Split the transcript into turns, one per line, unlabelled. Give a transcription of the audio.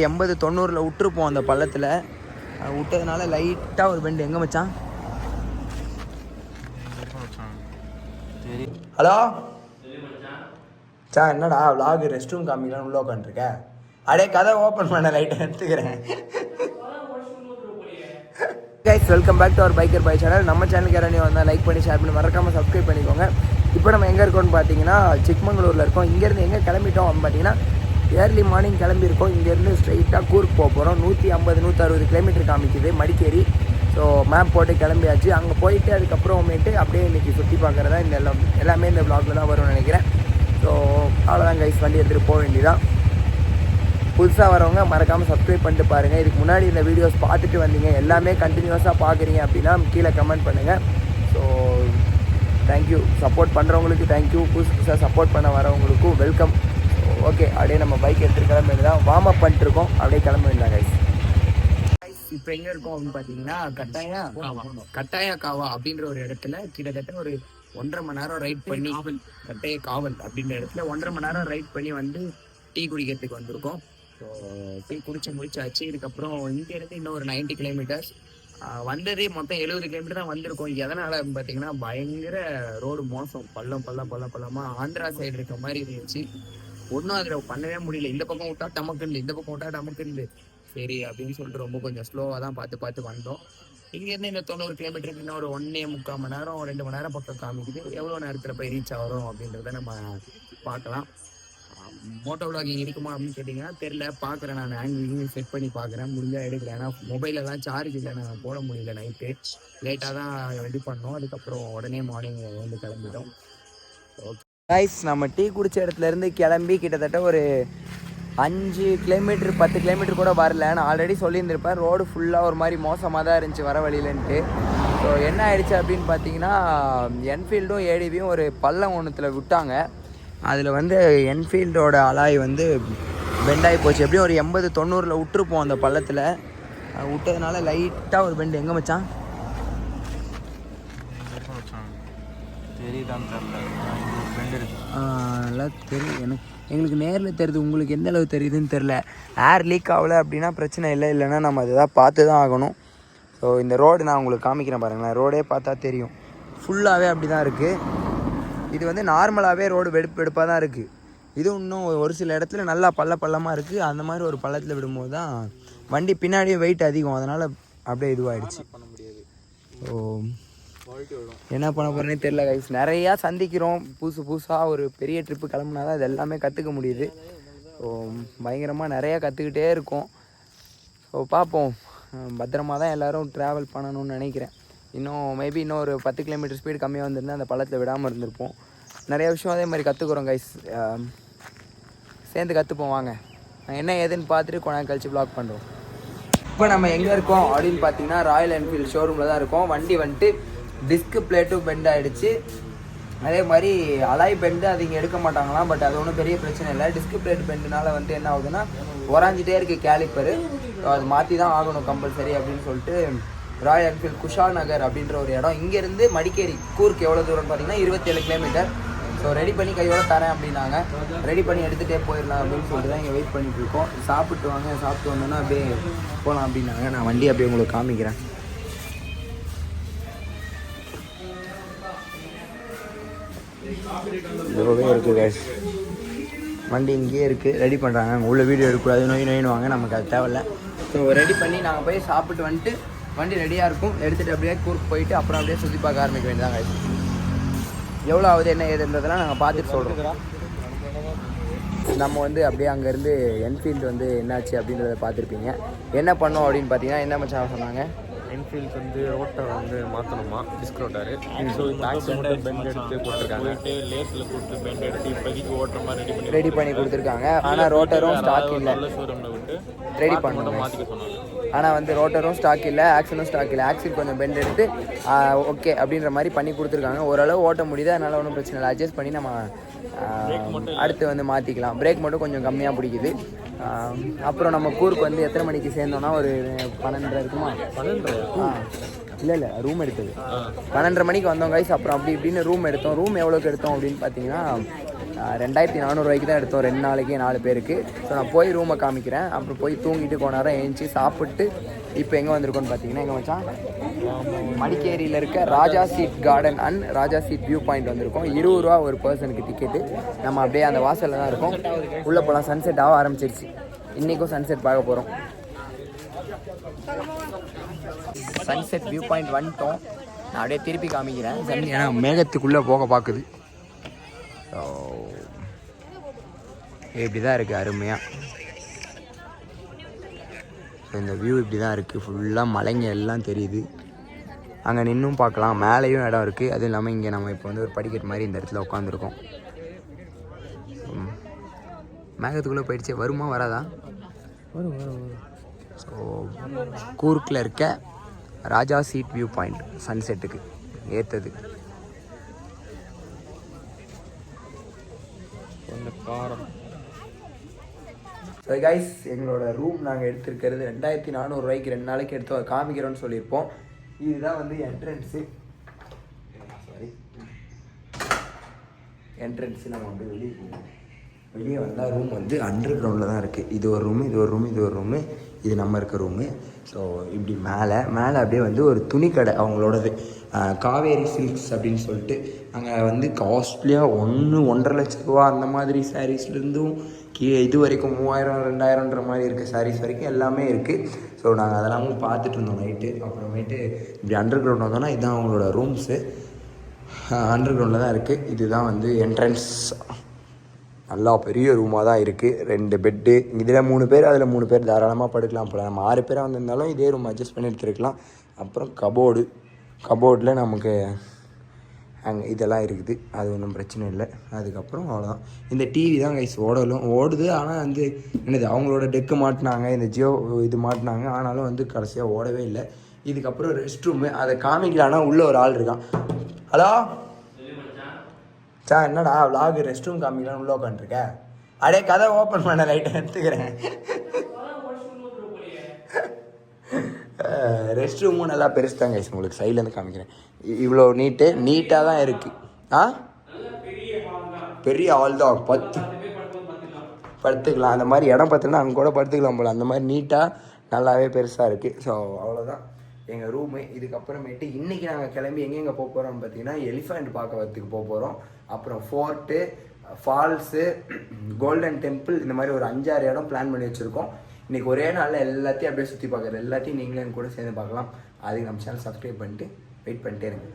80-90 விட்டுருப்போம் அந்த பள்ளத்தில். விட்டதுனால லைட்டாக ஒரு பெண்டு. எங்கே மச்சான்? ஹலோ சா, என்னடா விலாக் ரெஸ்ட் ரூம் காமிக்கலாம் உள்ளே உட்காந்துருக்க? அடே கதை ஓப்பன் பண்ண லைட்டாக எடுத்துக்கிறேன். Guys, welcome back to our biker bhai channel. நம்ம சேனலுக்கு யாராவது வந்தால் லைக் பண்ணி ஷேர் பண்ணி மறக்காமல் சப்ஸ்கிரைப் பண்ணிக்கோங்க. இப்போ நம்ம எங்கே இருக்கோம்னு பார்த்தீங்கன்னா சிக்மங்களூரில் இருக்கோம். இங்கேருந்து எங்கே கிளம்பிட்டோம் அப்படின்னு பார்த்தீங்கன்னா ஏர்லி மார்னிங் கிளம்பியிருக்கோம். இங்கேருந்து ஸ்ட்ரைட்டாக கூர்க் போக போகிறோம். 150-160 கிலோமீட்டர் காமிக்குது மடிக்கேரி. ஸோ மேப் போட்டு கிளம்பியாச்சு. அங்கே போயிட்டு அதுக்கப்புறமேட்டு அப்படியே இன்றைக்கி சுற்றி பார்க்குறதா இந்த எல்லாமே இந்த வ்ளாகில் தான் வரும்னு நினைக்கிறேன். ஸோ அவ்வளோதான் கைஸ், வண்டி எடுத்துகிட்டு போக வேண்டியதான். புதுசாக வரவங்க மறக்காமல் சப்ஸ்கிரைப் பண்ணிட்டு பாருங்கள். இதுக்கு முன்னாடி இந்த வீடியோஸ் பார்த்துட்டு வந்தீங்க, எல்லாமே கண்டினியூஸாக பார்க்குறீங்க அப்படின்னா கீழே கமெண்ட் பண்ணுங்கள். So thank you. சப்போர்ட் பண்ணுறவங்களுக்கு தேங்க்யூ, புதுசாக சப்போர்ட் பண்ண வரவங்களுக்கும் வெல்கம். ஓகே, அப்படியே நம்ம பைக் எடுத்துகிட்டு கிளம்ப வேண்டியதான். வார்ம் அப் பண்ணிட்டுருக்கோம், அப்படியே கிளம்ப வேண்டியதான் கைஸ். இப்போ எங்கே இருக்கோம் அப்படின்னு பார்த்தீங்கன்னா கட்டாயா காவா அப்படின்ற ஒரு இடத்துல கிட்டத்தட்ட ஒரு 1.5 மணி நேரம் ரைட் பண்ணி, கட்டாய காவல் அப்படின்ற இடத்துல 1.5 மணி நேரம் ரைட் பண்ணி வந்து டீ குடிக்கிறதுக்கு வந்திருக்கோம். ஸோ டீ குடிச்சு முடிச்சாச்சு. இதுக்கப்புறம் இங்கேருந்து இன்னும் ஒரு 90 கிலோமீட்டர்ஸ். வந்ததே மொத்தம் 70 கிலோமீட்டர் தான் வந்திருக்கோம். எதனால் பார்த்தீங்கன்னா பயங்கர ரோடு மோசம், பள்ளமாக ஆந்திரா சைடு இருக்க மாதிரி இருந்துச்சு. ஒன்றும் அதில் பண்ணவே முடியல. இந்த பக்கம் விட்டா டமக்குண்டு, இந்த பக்கம் விட்டா டமக்குண்டு. சரி அப்படின்னு சொல்லிட்டு ரொம்ப கொஞ்சம் ஸ்லோவாக தான் பார்த்து வந்தோம். இங்கேருந்து இந்த 90 கிலோமீட்டருக்கு இன்னும் ஒரு 1.25 மணி நேரம் 2 மணி நேரம் பக்கம் காமிக்குது. எவ்வளோ நேரத்தில் போய் ரீச் ஆகிறோம் அப்படின்றத நம்ம பார்க்கலாம். மோட்டோ விளாகிங் இருக்குமா அப்படின்னு கேட்டிங்கன்னா தெரில. பார்க்குறேன், நான் ஆங்கிள் செட் பண்ணி பார்க்குறேன், முடிஞ்சால் எடுக்கிறேன். ஏன்னா மொபைலெல்லாம் சார்ஜ் இல்லை, நான் போட முடியல. நைட்டு லேட்டாக தான் ரெடி பண்ணோம். அதுக்கப்புறம் உடனே மார்னிங் வந்து கிளம்பிட்டோம். ஓகே கைஸ், நம்ம டீ குடித்த இடத்துலேருந்து கிளம்பி கிட்டத்தட்ட ஒரு 5 கிலோமீட்டர் 10 கிலோமீட்டர் கூட வரல. நான் ஆல்ரெடி சொல்லியிருந்திருப்பேன், ரோடு ஃபுல்லாக ஒரு மாதிரி மோசமாக தான் இருந்துச்சு வர வழியிலன்ட்டு. ஸோ என்ன ஆயிடுச்சு அப்படின்னு பார்த்தீங்கன்னா என்ஃபீல்டும் ஏடிவியும் ஒரு பள்ளம் ஒன்றுத்தில் விட்டாங்க. அதில் வந்து என்ஃபீல்டோட அலாய் வந்து பெண்டாகி போச்சு. எப்படியும் ஒரு 80-90 விட்டுருப்போம் அந்த பள்ளத்தில். விட்டதுனால லைட்டாக ஒரு பெண்டு. எங்கே மச்சான்? நல்லா தெரியும் எங்களுக்கு நேரில் தெரியுது, உங்களுக்கு எந்த அளவு தெரியுதுன்னு தெரில. ஏர் லீக் ஆகலை அப்படின்னா பிரச்சனை இல்லை, இல்லைன்னா நம்ம அதை தான் பார்த்து தான் ஆகணும். ஸோ இந்த ரோடு நான் உங்களுக்கு காமிக்கிறேன் பாருங்களேன். ரோடே பார்த்தா தெரியும், ஃபுல்லாகவே அப்படி தான் இருக்குது. இது வந்து நார்மலாகவே ரோடு வெடுப்பாக தான் இருக்குது. இது இன்னும் ஒரு சில இடத்துல நல்லா பள்ளமாக இருக்குது. அந்த மாதிரி ஒரு பள்ளத்தில் விடும்போது தான் வண்டி பின்னாடியே வெயிட் அதிகம், அதனால் அப்படியே இதுவாகிடுச்சு. ஸோ என்ன பண்ண போகிறேன்னே தெரில கைஸ். நிறையா சந்திக்கிறோம், புதுசாக ஒரு பெரிய ட்ரிப்பு கிளம்புனா தான் இது எல்லாமே கற்றுக்க முடியுது. ஸோ பயங்கரமாக நிறையா கற்றுக்கிட்டே இருக்கோம். ஸோ பார்ப்போம். பத்திரமா தான் எல்லோரும் ட்ராவல் பண்ணணும்னு நினைக்கிறேன். மேபி இன்னும் ஒரு 10 கிலோமீட்டர் ஸ்பீடு கம்மியாக வந்திருந்தால் அந்த பள்ளத்தில் விடாமல் இருந்திருப்போம். நிறைய விஷயம் அதே மாதிரி கற்றுக்குறோம் கைஸ். சேர்ந்து கற்றுப்போம் வாங்க. நான் என்ன ஏதுன்னு பார்த்துட்டு கொஞ்ச நேரம் கழிச்சு வ்ளாக் பண்ணுறோம். இப்போ நம்ம எங்கே இருக்கோம் அப்படின்னு பார்த்தீங்கன்னா ராயல் என்ஃபீல்டு ஷோரூமில் தான் இருக்கோம். வண்டி வந்துட்டு டிஸ்க்கு பிளேட்டும் பெண்ட் ஆகிடுச்சு. அதே மாதிரி அலாய் பெண்டு அது இங்கே எடுக்க மாட்டாங்களாம். பட் அது ஒன்றும் பெரிய பிரச்சனை இல்லை. டிஸ்க்கு பிளேட் பெண்டுனால வந்து என்ன ஆகுதுன்னா உராஞ்சிட்டே இருக்குது கேலிப்பரு. ஸோ அது மாற்றி தான் ஆகணும் கம்பல்சரி அப்படின்னு சொல்லிட்டு ராயல் என்ஃபீல்டு குஷால் நகர் அப்படின்ற ஒரு இடம். இங்கேருந்து மடிக்கேரி கூர்க்கு எவ்வளோ தூரம்னு பார்த்தீங்கன்னா 27 கிலோமீட்டர். ஸோ ரெடி பண்ணி கையோட தரேன் அப்படின்னாங்க. ரெடி பண்ணி எடுத்துகிட்டே போயிடலாம் அப்படின்னு சொல்லிட்டு தான் இங்கே வெயிட் பண்ணிட்டு இருக்கோம். சாப்பிட்டு வாங்க, சாப்பிட்டு வந்தோன்னா அப்படியே போகலாம் அப்படின்னாங்க. நான் வண்டி அப்படியே உங்களுக்கு காமிக்கிறேன். இதுவே இருக்குது கேஸ், வண்டி இங்கேயே இருக்குது. ரெடி பண்ணுறாங்க. அங்கே உள்ள வீடியோ எடுக்கக்கூடாது, நோயின்னு வாங்க, நமக்கு அது தேவையில்லை. ஸோ ரெடி பண்ணி நாங்கள் போய் சாப்பிட்டு வந்துட்டு வண்டி ரெடியாக இருக்கும். எடுத்துகிட்டு அப்படியே கூர்க்கு போயிட்டு அப்புறம் அப்படியே சுற்றி பார்க்க ஆரம்பிக்க வேண்டியதாங்க. எவ்வளோ ஆகுது என்ன ஏதுன்றதெல்லாம் நாங்கள் பார்த்துட்டு சொல்கிறோம். நம்ம வந்து அப்படியே அங்கேருந்து என்ஃபீல்டு வந்து என்னாச்சு அப்படின்றத பார்த்துருப்பீங்க. என்ன பண்ணோம் அப்படின்னு பார்த்தீங்கன்னா என்ன மச்சான் சொன்னாங்க,
என்ஃபீல்டு வந்து ரோட்டை வந்து மாற்றணுமா, டிஸ்க் ரோட்டாரு. ஸோ பேக் மட்டும் பெண்ட் எடுத்து போட்டிருக்காங்க. லேஸில் கொடுத்து பெண்ட் எடுத்து இப்போதைக்கு ஓட்டுற மாதிரி
ரெடி பண்ணி கொடுத்துருக்காங்க. ஆனால் ரோட்டரும் ஸ்டாக் இல்லை,
ஷோரூமில் விட்டு
ரெடி பண்ணணும்
மாற்றிக்க சொன்னாங்க.
ஆனால் வந்து ரோட்டரும் ஸ்டாக் இல்லை, ஆக்சிலும் ஸ்டாக் இல்லை. ஆக்சில் கொஞ்சம் பெண்ட் எடுத்து ஓகே அப்படின்ற மாதிரி பண்ணி கொடுத்துருக்காங்க. ஓரளவு ஓட்ட முடியுது, அதனால் ஒன்றும் பிரச்சனை இல்லை. அட்ஜஸ்ட் பண்ணி நம்ம அடுத்து வந்து மாற்றிக்கலாம். பிரேக் மட்டும் கொஞ்சம் கம்மியாக பிடிக்குது. அப்புறம் நம்ம கூர்க்கு வந்து எத்தனை மணிக்கு சேர்ந்தோன்னா ஒரு 12:30 இருக்குமா? 12:30 இல்லை ரூம் எடுத்தது 12:30 மணிக்கு வந்தோம் கைஸ். அப்புறம் அப்படி இப்படின்னு ரூம் எடுத்தோம். ரூம் எவ்வளோக்கு எடுத்தோம் அப்படின்னு பார்த்தீங்கன்னா 2400 தான் எடுத்தோம் 2 நாளைக்கு 4 பேருக்கு. ஸோ நான் போய் ரூமை காமிக்கிறேன். அப்புறம் போய் தூங்கிட்டு போனாரம் ஏஞ்சி சாப்பிட்டு இப்போ எங்கே வந்திருக்கோன்னு பார்த்தீங்கன்னா எங்கே வச்சான் மடிக்கேரியில் இருக்க Raja seat garden and Raja seat view point வந்திருக்கோம். 20 ரூபா ஒரு பர்சனுக்கு டிக்கெட்டு. நம்ம அப்படியே அந்த வாசலில் தான் இருக்கோம். உள்ளே போகலாம். சன்செட் ஆக ஆரம்பிச்சிருச்சு. இன்றைக்கும் சன்செட் பார்க்க போகிறோம். சன்செட் வியூ பாயிண்ட் வந்துட்டோம். நான் அப்படியே திருப்பி காமிக்கிறேன். ஏன்னா மேகத்துக்குள்ளே போக பார்க்குது. ஸோ இப்படி தான் இருக்குது அருமையாக. ஸோ இந்த வியூ இப்படி தான் இருக்குது. ஃபுல்லாக மலைங்க எல்லாம் தெரியுது. அங்கே நின்றும் பார்க்கலாம். மேலேயும் இடம் இருக்குது. அதுவும் இல்லாமல் இங்கே நம்ம இப்போ வந்து ஒரு படிக்கட்டு மாதிரி இந்த இடத்துல உட்காந்துருக்கோம். மேகத்துக்குள்ளே போயிடுச்சு. வருமா வராதா? வரும். ஸோ கூர்க்கில் இருக்க ராஜா சீட் வியூ பாயிண்ட் சன்செட்டுக்கு ஏற்றது. ஸோ கைஸ், எங்களோட ரூம் நாங்கள் எடுத்துருக்கிறது 2400 ரூபாய்க்கு 2 நாளைக்கு எடுத்து காமிக்கிறோன்னு சொல்லியிருப்போம். இதுதான் வந்து என்ட்ரன்ஸு. நம்ம வந்து வெளியே வந்தால் ரூம் வந்து அண்டர் கிரவுண்டில் தான் இருக்குது. இது ஒரு ரூமு, இது ஒரு ரூமு, இது நம்ம இருக்க ரூமு. ஸோ இப்படி மேலே அப்படியே வந்து ஒரு துணிக்கடை அவங்களோடது, காவேரி சில்க்ஸ் அப்படின்னு சொல்லிட்டு. அங்கே வந்து காஸ்ட்லியாக 1-1.5 லட்ச ரூபா அந்த மாதிரி சாரீஸ்லேருந்தும் இது வரைக்கும் 3000-2000ன்ற மாதிரி இருக்குது சாரீஸ் வரைக்கும் எல்லாமே இருக்குது. ஸோ நாங்கள் அதெல்லாமும் பார்த்துட்டு இருந்தோம் நைட்டு. அப்புறமேட்டு இப்படி அண்டர் கிரவுண்ட் வந்தோன்னா இதுதான் அவங்களோட ரூம்ஸு. அண்டர் கிரவுண்டில் தான் இருக்குது. இதுதான் வந்து என்ட்ரன்ஸ். நல்லா பெரிய ரூமாக தான் இருக்குது. 2 பெட்டு. இதில் 3 பேர், அதில் 3 பேர் தாராளமாக படுக்கலாம். போல நம்ம 6 பேராக வந்திருந்தாலும் இதே ரூம் அட்ஜஸ்ட் பண்ணி எடுத்துருக்கலாம். அப்புறம் கபோர்டில் நமக்கு அங்கே இதெல்லாம் இருக்குது. அது ஒன்றும் பிரச்சனை இல்லை. அதுக்கப்புறம் அவ்வளோதான். இந்த டிவி தான் கைஸ் ஓடுது. ஆனால் வந்து என்னது அவங்களோட டெக்கு மாட்டினாங்க, இந்த ஜியோ இது மாட்டினாங்க. ஆனாலும் வந்து கடைசியாக ஓடவே இல்லை. இதுக்கப்புறம் ரெஸ்ட் ரூமு, அதை காமிக்கலான்னா உள்ளே ஒரு ஆள் இருக்கான். ஹலோ சார், என்னடா விலாக் ரெஸ்ட் ரூம் காமிக்கலான்னு உள்ளே உட்காந்துருக்க? அப்படியே கதை ஓப்பன் பண்ண லைட்டை எடுத்துக்கிறேன். ரெஸ்ட் ரூமும் நல்லா பெருசு தான் கைஸ். உங்களுக்கு சைட்லேருந்து காமிக்கிறேன். இவ்வளோ நீட்டாக தான் இருக்குது. பெரிய ஹால் தான். 10 படுத்துக்கலாம். அந்த மாதிரி இடம் பார்த்துன்னா அங்கே கூட படுத்துக்கலாம் போல். அந்த மாதிரி நீட்டாக நல்லாவே பெருசாக இருக்குது. ஸோ அவ்வளோதான் எங்கள் ரூமு. இதுக்கப்புறமேட்டு இன்றைக்கி நாங்கள் கிளம்பி எங்கெங்கே போக போகிறோம்னு பார்த்தீங்கன்னா எலிஃபண்ட் பார்க்கறதுக்கு போக போகிறோம். அப்புறம் ஃபோர்ட்டு, ஃபால்ஸு, கோல்டன் டெம்பிள், இந்த மாதிரி ஒரு 5-6 இடம் பிளான் பண்ணி வச்சுருக்கோம். இன்றைக்கி ஒரே நாளில் எல்லாத்தையும் அப்படியே சுற்றி பார்க்குறது. எல்லாத்தையும் நீங்களும் கூட சேர்ந்து பார்க்கலாம். அதுக்கு நம்ம சேனல் சப்ஸ்கிரைப் பண்ணிட்டு வெயிட் பண்ணிட்டே இருங்க.